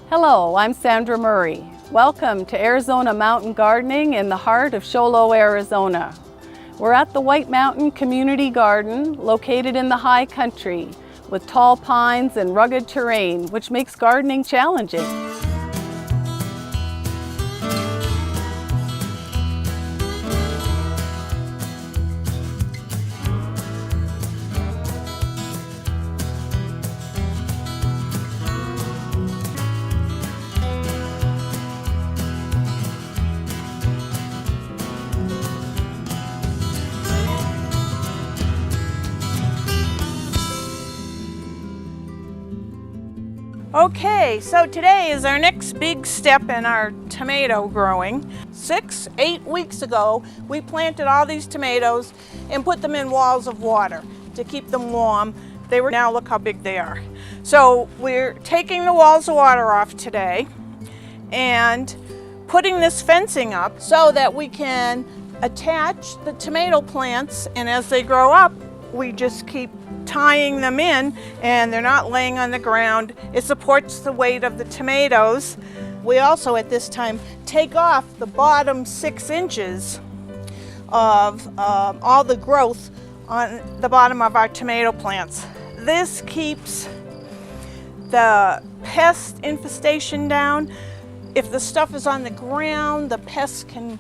Hello, I'm Sandra Murray. Welcome to Arizona Mountain Gardening in the heart of Show Low, Arizona. We're at the White Mountain Community Garden located in the high country with tall pines and rugged terrain, which makes gardening challenging. Okay, so today is our next big step in our tomato growing. 8 weeks ago, we planted all these tomatoes and put them in walls of water to keep them warm. Now look how big they are. So we're taking the walls of water off today and putting this fencing up so that we can attach the tomato plants, and as they grow up, we just keep tying them in and they're not laying on the ground. It supports the weight of the tomatoes. We also at this time take off the bottom 6 inches of all the growth on the bottom of our tomato plants. This keeps the pest infestation down. If the stuff is on the ground, the pests can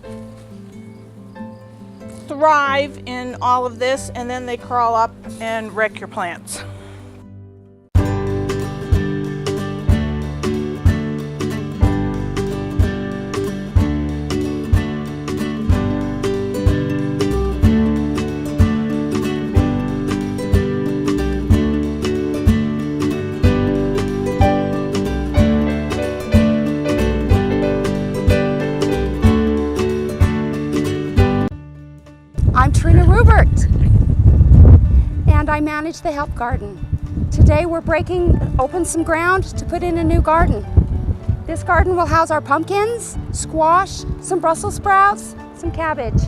thrive in all of this, and then they crawl up and wreck your plants. I'm Trina Rubert, and I manage the Help Garden. Today we're breaking open some ground to put in a new garden. This garden will house our pumpkins, squash, some Brussels sprouts, some cabbage.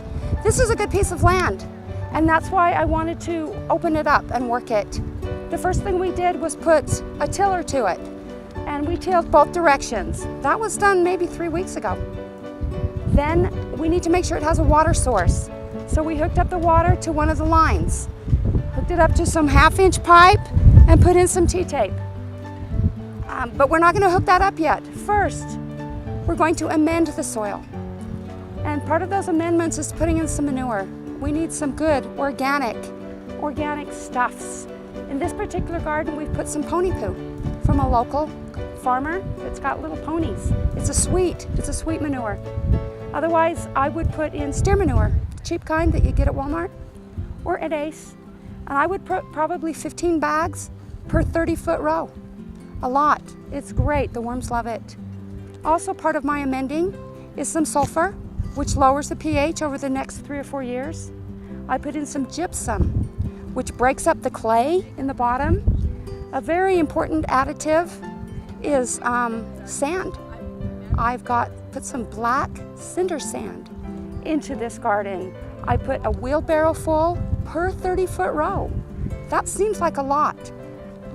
This is a good piece of land, and that's why I wanted to open it up and work it. The first thing we did was put a tiller to it, and we tilled both directions. That was done maybe 3 weeks ago. Then we need to make sure it has a water source. So we hooked up the water to one of the lines, hooked it up to some 1/2-inch pipe and put in some T-tape. But we're not going to hook that up yet. First, we're going to amend the soil. And part of those amendments is putting in some manure. We need some good organic stuffs. In this particular garden, we've put some pony poo from a local farmer that's got little ponies. It's a sweet manure. Otherwise, I would put in steer manure, cheap kind that you get at Walmart or at Ace. And I would put probably 15 bags per 30-foot row. A lot. It's great. The worms love it. Also part of my amending is some sulfur, which lowers the pH over the next 3 or 4 years. I put in some gypsum, which breaks up the clay in the bottom. A very important additive is sand. I've put some black cinder sand into this garden. I put a wheelbarrow full per 30-foot row. That seems like a lot,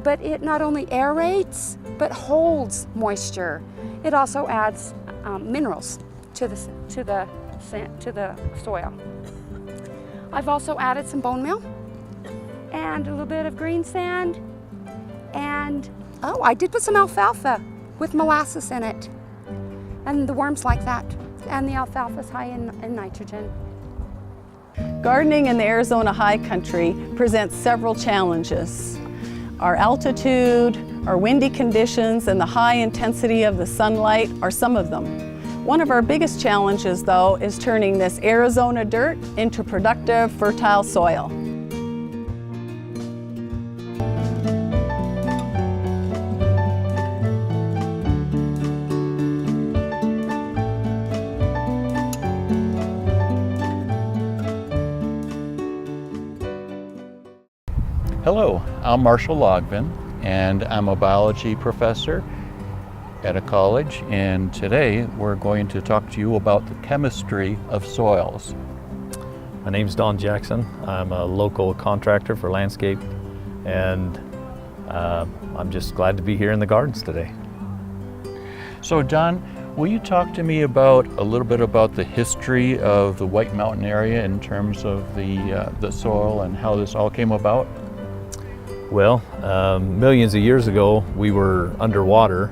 but it not only aerates, but holds moisture. It also adds minerals to the soil. I've also added some bone meal and a little bit of green sand, and I did put some alfalfa with molasses in it. And the worms like that. And the alfalfa is high in nitrogen. Gardening in the Arizona high country presents several challenges. Our altitude, our windy conditions, and the high intensity of the sunlight are some of them. One of our biggest challenges, though, is turning this Arizona dirt into productive, fertile soil. Hello, I'm Marshall Logvin, and I'm a biology professor at a college, and today we're going to talk to you about the chemistry of soils. My name's Don Jackson. I'm a local contractor for landscape, and I'm just glad to be here in the gardens today. So Don, will you talk to me about a little bit about the history of the White Mountain area in terms of the soil and how this all came about? Well, millions of years ago, we were underwater,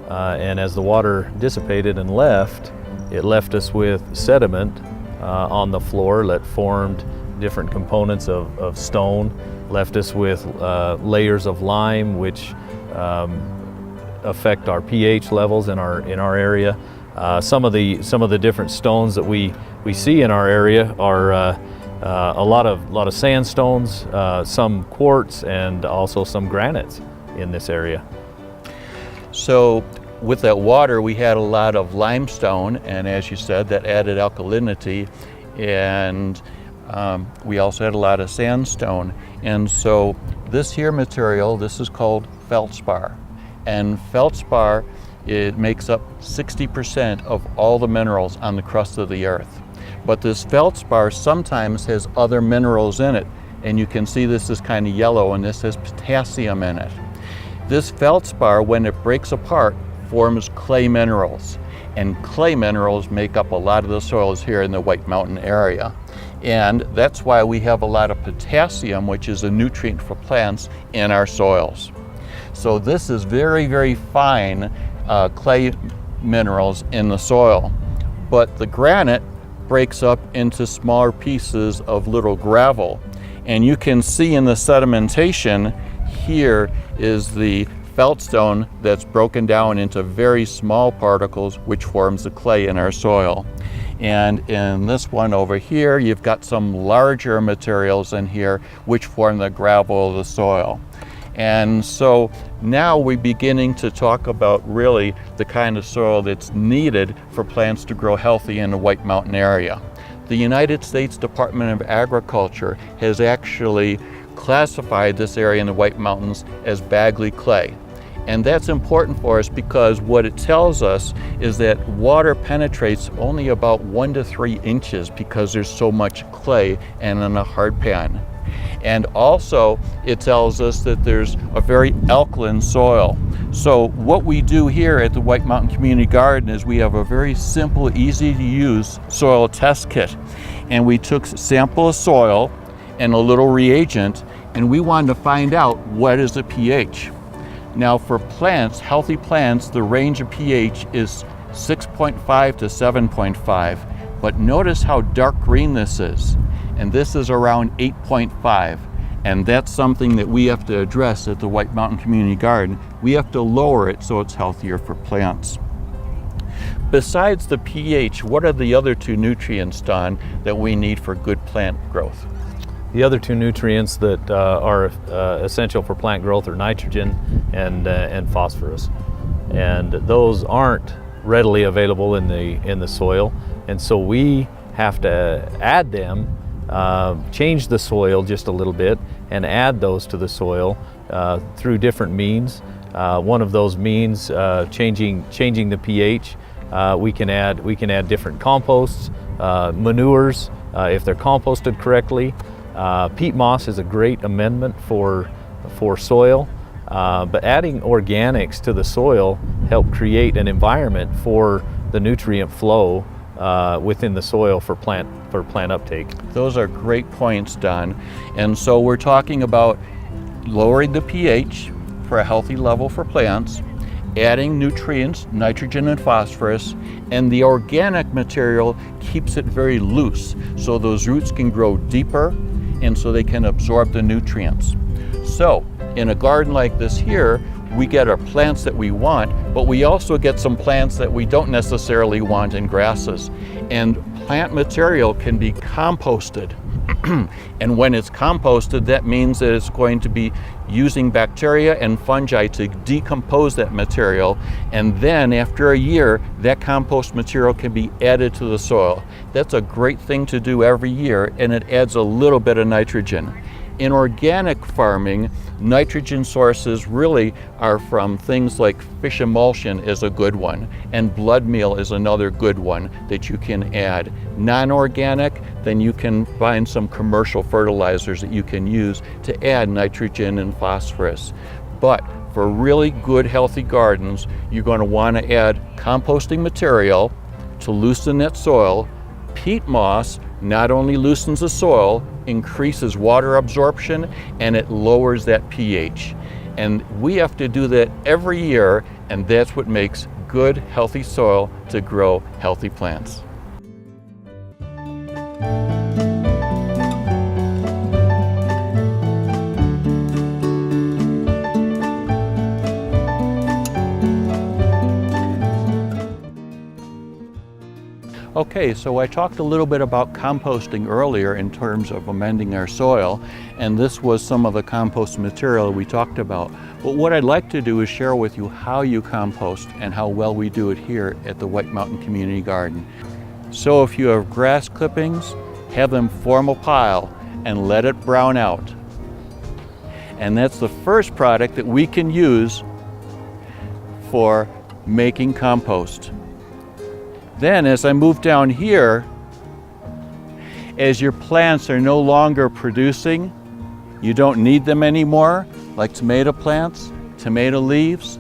and as the water dissipated and left, it left us with sediment on the floor that formed different components of stone, left us with layers of lime, which affect our pH levels in our area. Some of the different stones that we see in our area are a lot of sandstones, some quartz, and also some granites in this area. So with that water, we had a lot of limestone, and as you said, that added alkalinity, and we also had a lot of sandstone. And so this here material, this is called feldspar. And feldspar, it makes up 60% of all the minerals on the crust of the earth. But this feldspar sometimes has other minerals in it, and you can see this is kind of yellow, and this has potassium in it. This feldspar, when it breaks apart, forms clay minerals, and clay minerals make up a lot of the soils here in the White Mountain area. And that's why we have a lot of potassium, which is a nutrient for plants, in our soils. So this is very, very fine clay minerals in the soil. But the granite breaks up into smaller pieces of little gravel. And you can see in the sedimentation, here is the feldstone that's broken down into very small particles, which forms the clay in our soil. And in this one over here, you've got some larger materials in here, which form the gravel of the soil. And so now we're beginning to talk about really the kind of soil that's needed for plants to grow healthy in the White Mountain area. The United States Department of Agriculture has actually classified this area in the White Mountains as Bagley clay. And that's important for us because what it tells us is that water penetrates only about 1 to 3 inches because there's so much clay and in a hard pan. And also it tells us that there's a very alkaline soil. So what we do here at the White Mountain Community Garden is we have a very simple, easy to use soil test kit. And we took a sample of soil and a little reagent, and we wanted to find out what is the pH. Now for plants, healthy plants, the range of pH is 6.5 to 7.5. But notice how dark green this is. And this is around 8.5. And that's something that we have to address at the White Mountain Community Garden. We have to lower it so it's healthier for plants. Besides the pH, what are the other 2 nutrients, Don, that we need for good plant growth? The other 2 nutrients that are essential for plant growth are nitrogen and phosphorus, and those aren't readily available in the soil, and so we have to add them, change the soil just a little bit, and add those to the soil through different means. One of those means, changing the pH. We can add different composts, manures if they're composted correctly. Peat moss is a great amendment for soil, but adding organics to the soil help create an environment for the nutrient flow within the soil for plant uptake. Those are great points, Don. And so we're talking about lowering the pH for a healthy level for plants, adding nutrients, nitrogen and phosphorus, and the organic material keeps it very loose so those roots can grow deeper and so they can absorb the nutrients. So in a garden like this here, we get our plants that we want, but we also get some plants that we don't necessarily want in grasses. And plant material can be composted. And when it's composted, that means that it's going to be using bacteria and fungi to decompose that material. And then after a year, that compost material can be added to the soil. That's a great thing to do every year, and it adds a little bit of nitrogen. In organic farming, nitrogen sources really are from things like fish emulsion is a good one, and blood meal is another good one that you can add. Non-organic, then you can find some commercial fertilizers that you can use to add nitrogen and phosphorus. But for really good, healthy gardens, you're going to want to add composting material to loosen that soil. Peat moss not only loosens the soil, increases water absorption, and it lowers that pH. And we have to do that every year, and that's what makes good, healthy soil to grow healthy plants. Okay, so I talked a little bit about composting earlier in terms of amending our soil, and this was some of the compost material we talked about. But what I'd like to do is share with you how you compost and how well we do it here at the White Mountain Community Garden. So if you have grass clippings, have them form a pile and let it brown out. And that's the first product that we can use for making compost. Then as I move down here, as your plants are no longer producing, you don't need them anymore, like tomato plants, tomato leaves,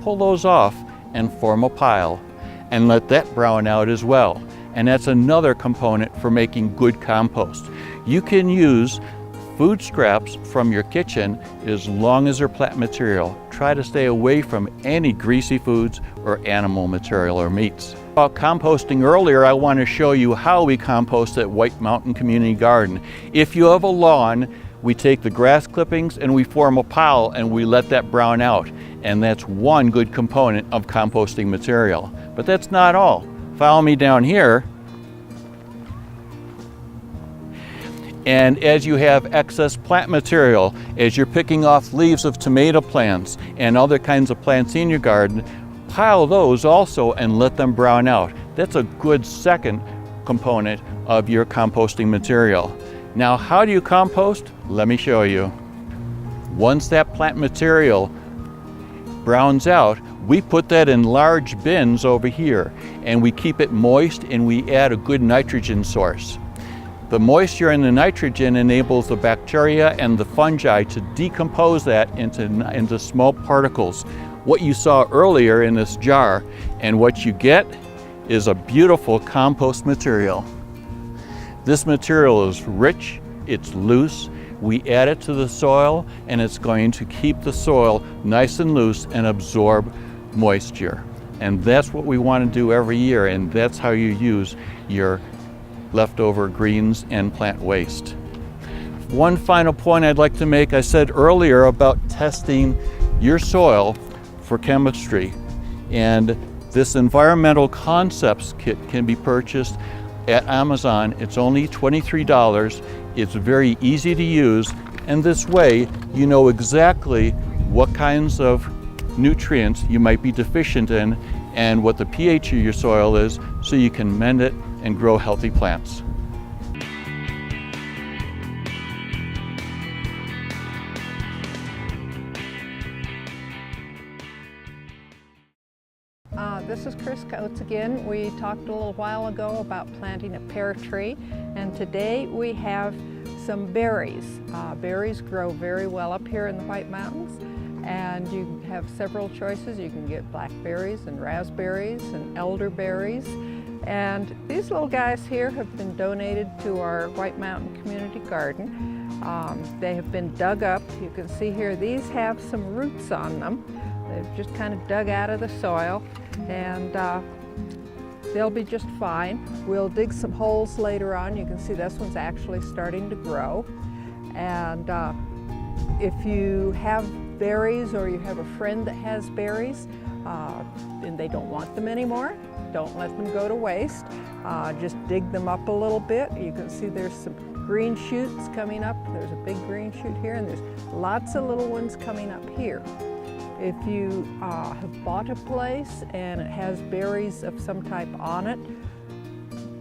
pull those off and form a pile and let that brown out as well. And that's another component for making good compost. You can use food scraps from your kitchen as long as they're plant material. Try to stay away from any greasy foods or animal material or meats. About composting earlier, I want to show you how we compost at White Mountain Community Garden. If you have a lawn, we take the grass clippings and we form a pile and we let that brown out. And that's one good component of composting material. But that's not all. Follow me down here. And as you have excess plant material, as you're picking off leaves of tomato plants and other kinds of plants in your garden, pile those also and let them brown out. That's a good second component of your composting material. Now, how do you compost? Let me show you. Once that plant material browns out, we put that in large bins over here and we keep it moist and we add a good nitrogen source. The moisture and the nitrogen enables the bacteria and the fungi to decompose that into small particles. What you saw earlier in this jar, and what you get is a beautiful compost material. This material is rich, it's loose, we add it to the soil and it's going to keep the soil nice and loose and absorb moisture. And that's what we want to do every year, and that's how you use your leftover greens and plant waste. One final point I'd like to make, I said earlier about testing your soil for chemistry, and this environmental concepts kit can be purchased at Amazon. It's only $23. It's very easy to use, and this way you know exactly what kinds of nutrients you might be deficient in and what the pH of your soil is, so you can mend it and grow healthy plants. This is Chris Coates again. We talked a little while ago about planting a pear tree, and today we have some berries. Berries grow very well up here in the White Mountains, and you have several choices. You can get blackberries and raspberries and elderberries. And these little guys here have been donated to our White Mountain Community Garden. They have been dug up. You can see here these have some roots on them. They've just kind of dug out of the soil, and they'll be just fine. We'll dig some holes later on. You can see this one's actually starting to grow. And if you have berries or you have a friend that has berries and they don't want them anymore, don't let them go to waste. Just dig them up a little bit. You can see there's some green shoots coming up. There's a big green shoot here, and there's lots of little ones coming up here. If you have bought a place and it has berries of some type on it,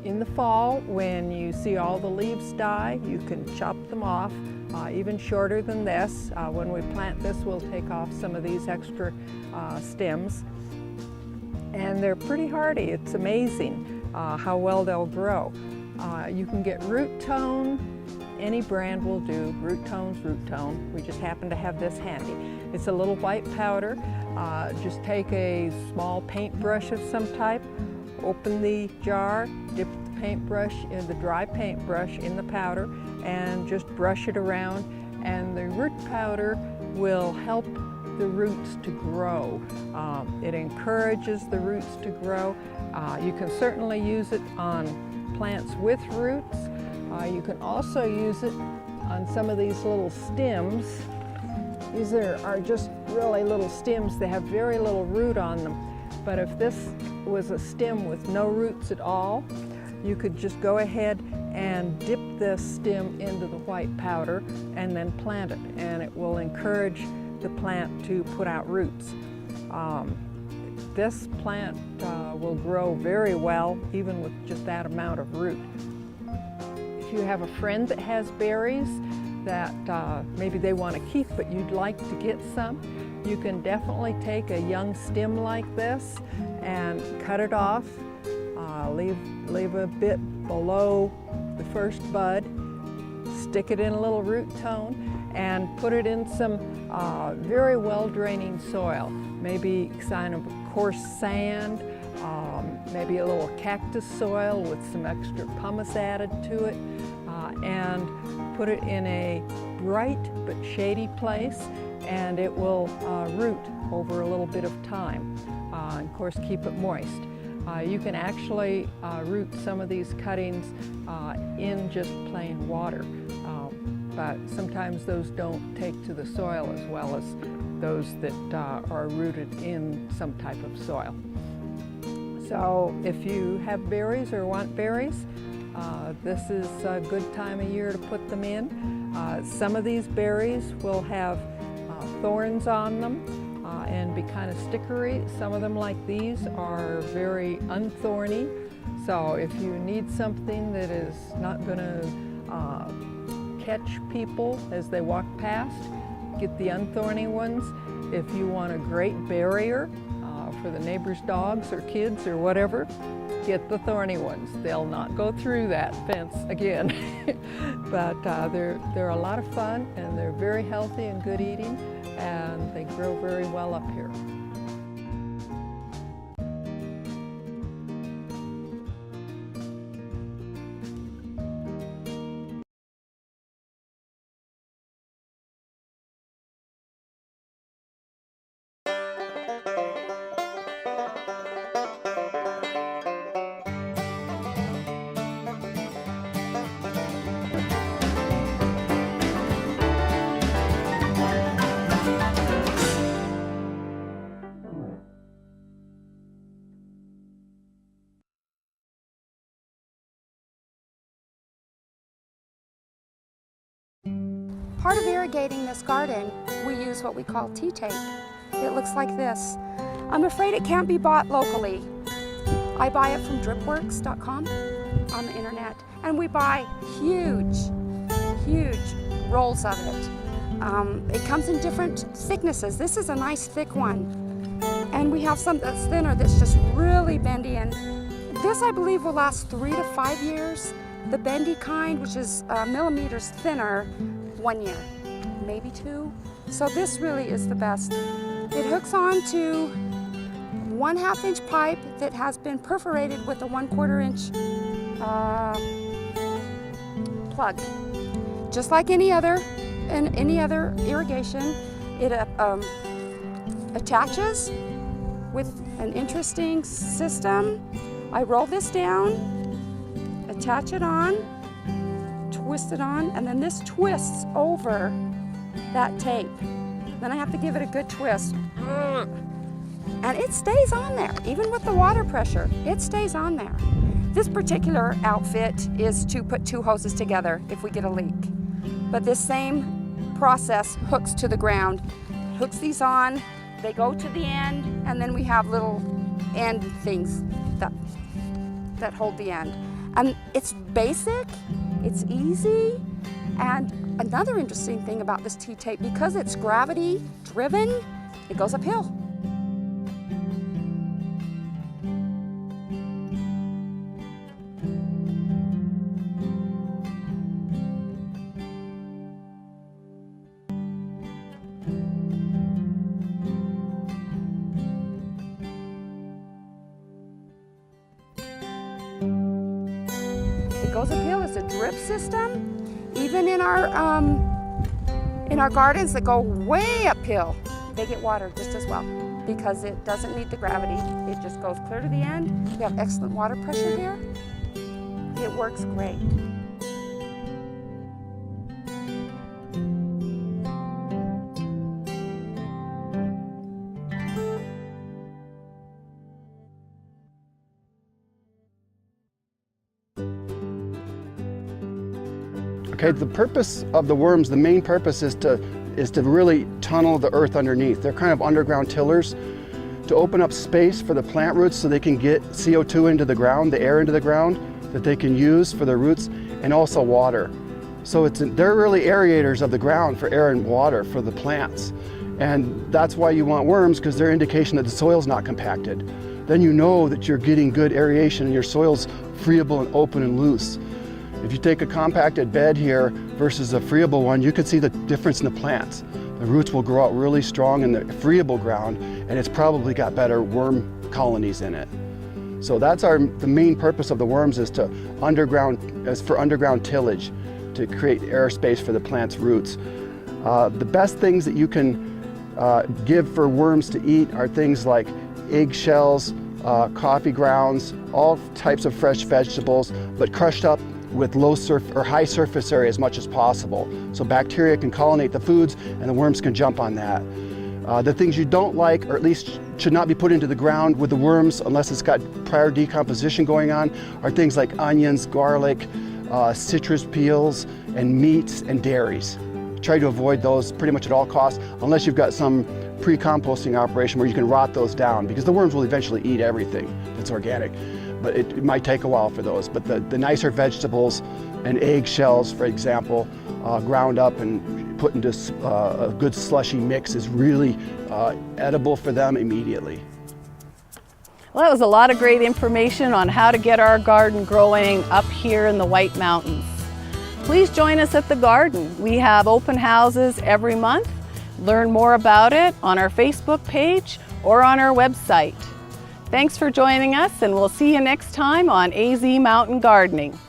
in the fall, when you see all the leaves die, you can chop them off, even shorter than this. When we plant this, we'll take off some of these extra stems. And they're pretty hardy. It's amazing how well they'll grow. You can get root tone. Any brand will do. Root Tone's Root Tone. We just happen to have this handy. It's a little white powder. Just take a small paintbrush of some type, open the jar, dip the paintbrush in the dry paintbrush in the powder, and just brush it around, and the root powder will help the roots to grow. It encourages the roots to grow. You can certainly use it on plants with roots. You can also use it on some of these little stems. These are just really little stems. They have very little root on them. But if this was a stem with no roots at all, you could just go ahead and dip this stem into the white powder and then plant it, and it will encourage the plant to put out roots. This plant will grow very well even with just that amount of root. If you have a friend that has berries that maybe they want to keep but you'd like to get some, you can definitely take a young stem like this and cut it off, leave a bit below the first bud, stick it in a little root tone, and put it in some very well draining soil, maybe kind of coarse sand, maybe a little cactus soil with some extra pumice added to it, and put it in a bright but shady place, and it will root over a little bit of time. And of course, keep it moist. You can actually root some of these cuttings in just plain water, but sometimes those don't take to the soil as well as those that are rooted in some type of soil. So if you have berries or want berries, this is a good time of year to put them in. Some of these berries will have thorns on them and be kind of stickery. Some of them, like these, are very unthorny. So if you need something that is not going to catch people as they walk past, get the unthorny ones. If you want a great barrier for the neighbor's dogs or kids or whatever, get the thorny ones. They'll not go through that fence again. But they're a lot of fun, and they're very healthy and good eating, and they grow very well up here. Part of irrigating this garden, we use what we call tea tape. It looks like this. I'm afraid it can't be bought locally. I buy it from dripworks.com on the internet, and we buy huge rolls of it. It comes in different thicknesses. This is a nice thick one. And we have some that's thinner that's just really bendy, and this I believe will last 3 to 5 years. The bendy kind, which is millimeters thinner, 1 year, maybe 2. So this really is the best. It hooks on to 1/2 inch pipe that has been perforated with a 1/4 inch plug. Just like any other irrigation, it attaches with an interesting system. I roll this down, attach it on, twist it on, and then this twists over that tape. Then I have to give it a good twist. And it stays on there, even with the water pressure, it stays on there. This particular outfit is to put 2 hoses together if we get a leak. But this same process hooks to the ground. Hooks these on, they go to the end, and then we have little end things that hold the end. And it's basic, it's easy, and another interesting thing about this tea tape, because it's gravity driven, it goes uphill. goes uphill is a drip system. Even in our gardens that go way uphill, they get water just as well because it doesn't need the gravity. It just goes clear to the end. We have excellent water pressure here. It works great. Okay, the purpose of the worms, the main purpose is to really tunnel the earth underneath. They're kind of underground tillers to open up space for the plant roots so they can get CO2 into the ground, the air into the ground that they can use for their roots, and also water. So they're really aerators of the ground for air and water for the plants. And that's why you want worms, because they're indication that the soil's not compacted. Then you know that you're getting good aeration and your soil's friable and open and loose. If you take a compacted bed here versus a friable one, you can see the difference in the plants. The roots will grow out really strong in the friable ground, and it's probably got better worm colonies in it. So that's the main purpose of the worms, is for underground tillage, to create airspace for the plant's roots. The best things that you can give for worms to eat are things like eggshells, coffee grounds, all types of fresh vegetables, but crushed up with high surface area as much as possible. So bacteria can colonate the foods and the worms can jump on that. The things you don't like, or at least should not be put into the ground with the worms unless it's got prior decomposition going on, are things like onions, garlic, citrus peels, and meats and dairies. Try to avoid those pretty much at all costs, unless you've got some pre-composting operation where you can rot those down, because the worms will eventually eat everything that's organic. But it might take a while for those. But the nicer vegetables and eggshells, for example, ground up and put into a good slushy mix is really edible for them immediately. Well, that was a lot of great information on how to get our garden growing up here in the White Mountains. Please join us at the garden. We have open houses every month. Learn more about it on our Facebook page or on our website. Thanks for joining us, and we'll see you next time on AZ Mountain Gardening.